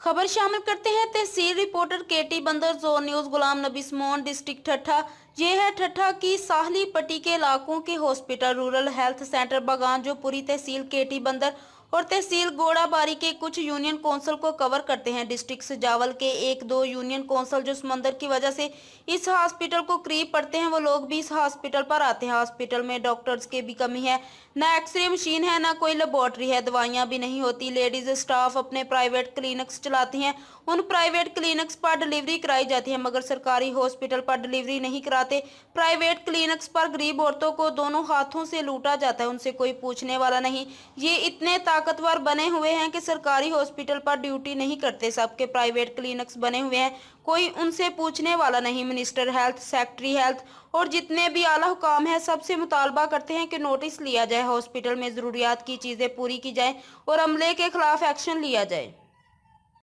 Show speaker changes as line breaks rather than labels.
खबर शामिल करते हैं तहसील रिपोर्टर केटी बंदर, जोर न्यूज, गुलाम नबी स्मोन, डिस्ट्रिक्ट ठट्ठा। ये है ठट्ठा की साहली पट्टी के इलाकों के हॉस्पिटल, रूरल हेल्थ सेंटर बगान, जो पूरी तहसील केटी बंदर और तहसील गोड़ाबारी के कुछ यूनियन काउंसिल को कवर करते हैं। डिस्ट्रिक्ट सजावल के एक दो यूनियन काउंसिल जो समंदर की वजह से इस हॉस्पिटल को करीब पड़ते हैं, वो लोग भी इस हॉस्पिटल पर आते हैं। हॉस्पिटल में डॉक्टर्स की भी कमी है, ना एक्सरे मशीन है, ना कोई लेबोरेटरी है, दवाइयां भी नहीं होती। लेडीज स्टाफ अपने प्राइवेट क्लिनिक्स चलाती हैं, उन प्राइवेट क्लिनिक्स पर डिलीवरी कराई जाती है, मगर सरकारी हॉस्पिटल पर डिलीवरी नहीं कराते। प्राइवेट क्लिनिक्स पर गरीब औरतों को दोनों हाथों से लूटा जाता है, उनसे कोई पूछने वाला नहीं। ये इतने ताकतवर बने हुए हैं कि सरकारी हॉस्पिटल पर ड्यूटी नहीं करते, सबके प्राइवेट क्लिनिक्स बने हुए हैं, कोई उनसे पूछने वाला नहीं। मिनिस्टर हेल्थ, सेक्रेटरी हेल्थ और जितने भी आला हुकाम है, सबसे मुतालबा करते हैं कि नोटिस लिया जाए, हॉस्पिटल में जरूरियात की चीजें पूरी की जाए और अमले के खिलाफ एक्शन लिया जाए।